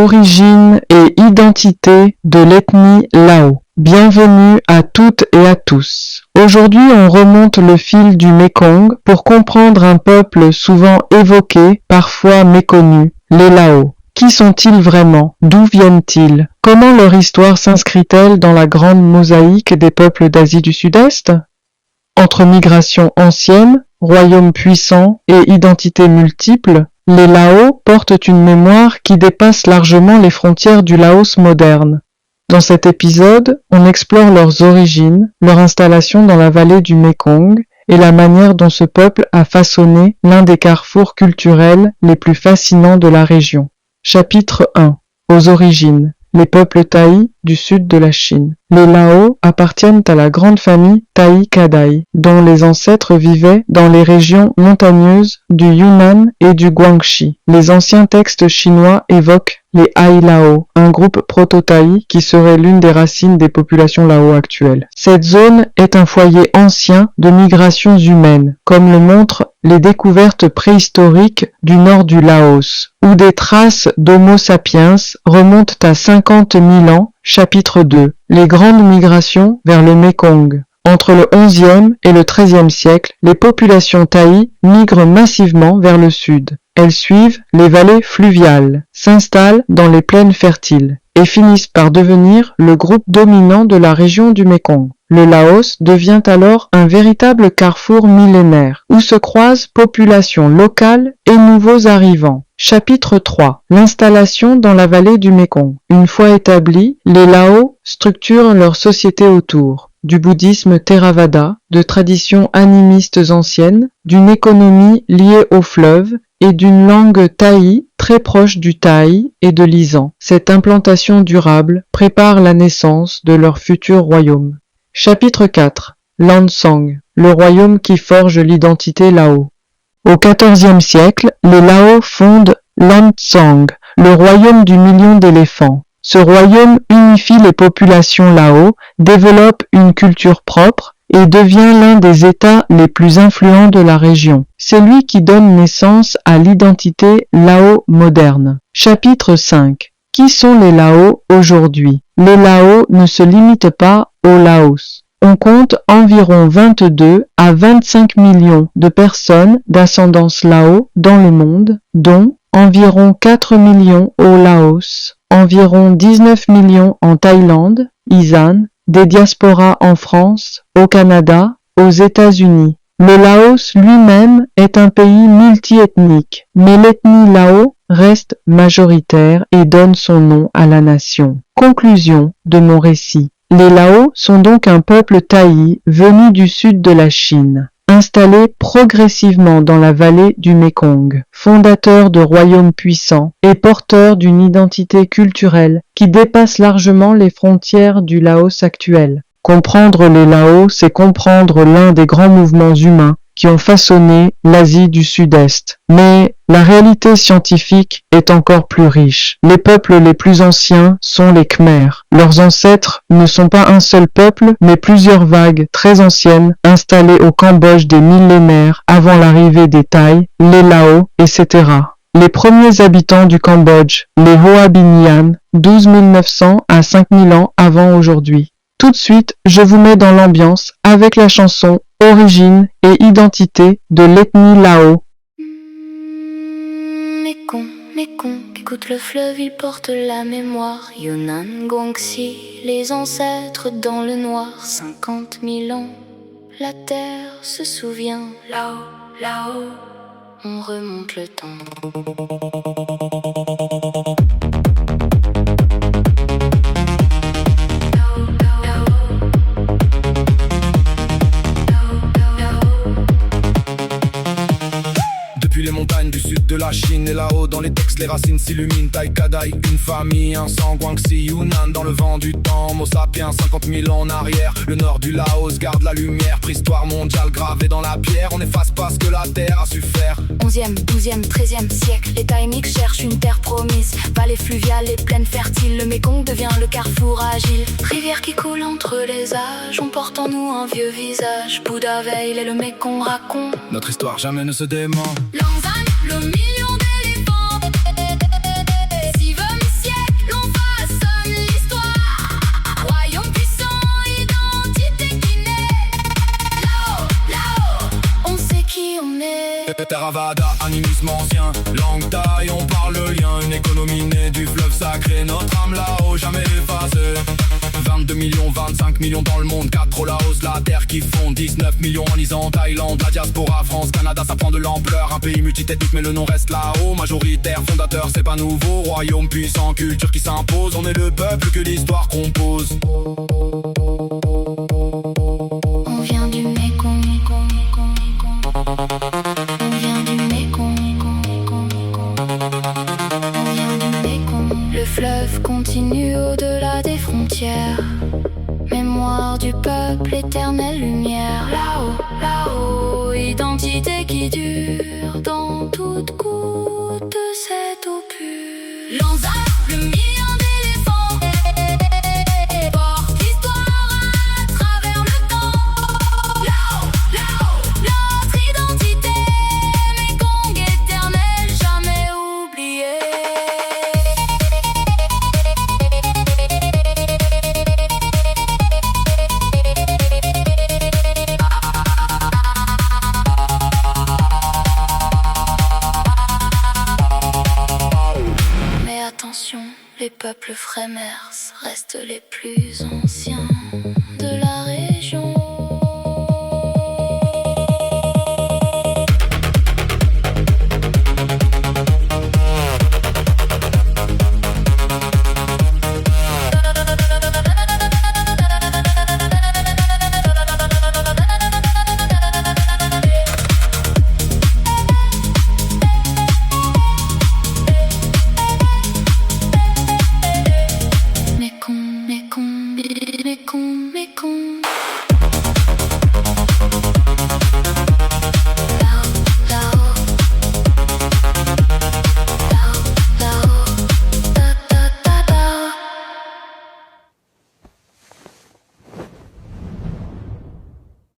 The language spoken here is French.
Origine et identité de l'ethnie Lao. Bienvenue à toutes et à tous. Aujourd'hui, on remonte le fil du Mékong pour comprendre un peuple souvent évoqué, parfois méconnu, les Lao. Qui sont-ils vraiment? D'où viennent-ils? Comment leur histoire s'inscrit-elle dans la grande mosaïque des peuples d'Asie du Sud-Est? Entre migration ancienne, royaume puissant et identité multiple, les Lao portent une mémoire qui dépasse largement les frontières du Laos moderne. Dans cet épisode, on explore leurs origines, leur installation dans la vallée du Mékong et la manière dont ce peuple a façonné l'un des carrefours culturels les plus fascinants de la région. Chapitre 1. Aux origines. Les peuples Thaï du sud de la Chine. Les Lao appartiennent à la grande famille Thaï-Kadai, dont les ancêtres vivaient dans les régions montagneuses du Yunnan et du Guangxi. Les anciens textes chinois évoquent les Ai Lao, un groupe proto-Thaï qui serait l'une des racines des populations Lao actuelles. Cette zone est un foyer ancien de migrations humaines, comme le montrent les découvertes préhistoriques du nord du Laos, où des traces d'Homo sapiens remontent à 50 000 ans. Chapitre 2. Les grandes migrations vers le Mékong. Entre le XIe et le XIIIe siècle, les populations Thaï migrent massivement vers le sud. Elles suivent les vallées fluviales, s'installent dans les plaines fertiles et finissent par devenir le groupe dominant de la région du Mékong. Le Laos devient alors un véritable carrefour millénaire où se croisent populations locales et nouveaux arrivants. Chapitre 3. L'installation dans la vallée du Mékong. Une fois établis, les Lao structurent leur société autour du bouddhisme Theravada, de traditions animistes anciennes, d'une économie liée au fleuve et d'une langue thaï très proche du thaï et de l'isan. Cette implantation durable prépare la naissance de leur futur royaume. Chapitre 4. Lansang, le royaume qui forge l'identité Lao. Au XIVe siècle, les Lao fondent Lansang, le royaume du million d'éléphants. Ce royaume unifie les populations Lao, développe une culture propre et devient l'un des États les plus influents de la région. C'est lui qui donne naissance à l'identité Lao moderne. Chapitre 5. Qui sont les Lao aujourd'hui? Les Lao ne se limitent pas au Laos. On compte environ 22 à 25 millions de personnes d'ascendance Lao dans le monde, dont environ 4 millions au Laos, environ 19 millions en Thaïlande, Isan, des diasporas en France, au Canada, aux États-Unis. Le Laos lui-même est un pays multiethnique, mais l'ethnie Lao reste majoritaire et donne son nom à la nation. Conclusion de mon récit. Les Lao sont donc un peuple thaï venu du sud de la Chine, installé progressivement dans la vallée du Mékong, fondateur de royaumes puissants et porteur d'une identité culturelle qui dépasse largement les frontières du Laos actuel. Comprendre les Lao, c'est comprendre l'un des grands mouvements humains qui ont façonné l'Asie du Sud-Est. Mais la réalité scientifique est encore plus riche. Les peuples les plus anciens sont les Khmers. Leurs ancêtres ne sont pas un seul peuple, mais plusieurs vagues très anciennes installées au Cambodge des millénaires avant l'arrivée des Thaïs, les Lao, etc. Les premiers habitants du Cambodge, les Hoa Binian, 12 900 à 5 000 ans avant aujourd'hui. Tout de suite, je vous mets dans l'ambiance avec la chanson Origine et identité de l'ethnie Lao. Mékong, écoute le fleuve, il porte la mémoire. Yunnan, Guangxi, les ancêtres dans le noir. 50 000 ans, la terre se souvient. Lao, Lao, on remonte le temps. Depuis les montagnes du sud de la Chine et là-haut dans les textes les racines s'illuminent. Thaï-Kadai, une famille, un sang, Guangxi, Yunnan dans le vent du temps. Homo sapiens, 50 000 ans en arrière. Le nord du Laos garde la lumière. Préhistoire mondiale gravée dans la pierre. On n'efface pas ce que la terre a su faire. 11e, 12e, 13e siècle, les Thaïmiques cherchent une terre promise. Vallée fluviale et plaine fertile, le Mékong devient le carrefour agile. Rivière qui coule entre les âges, on porte en nous un vieux visage. Bouddha veille et le Mékong raconte. Notre histoire jamais ne se dément. Lanzan, le million d'éléphants. 6e siècle. Theravada, animisme ancien, langue thaï, on parle le lien. Une économie née du fleuve sacré, notre âme là-haut jamais effacée. 22 millions, 25 millions dans le monde, 4 au Laos, la terre qui fond. 19 millions en Isan, Thaïlande, la diaspora, France, Canada, ça prend de l'ampleur. Un pays multiethnique mais le nom reste là-haut. Majoritaire, fondateur, c'est pas nouveau. Royaume puissant, culture qui s'impose. On est le peuple que l'histoire compose. On vient du Mékong, on vient du Mékong, on vient du Mékong. Le fleuve continue au-delà des frontières. Mémoire du peuple, éternelle lumière. Là-haut, là-haut, identité qui dure dans toute goutte de cette eau pure. Lanza, le million d'éléphants, porte l'histoire à travers le temps. Là-haut, là-haut, notre identité, Mékong éternel, jamais oublié. Mais attention, les peuples frémers restent les plus anciens.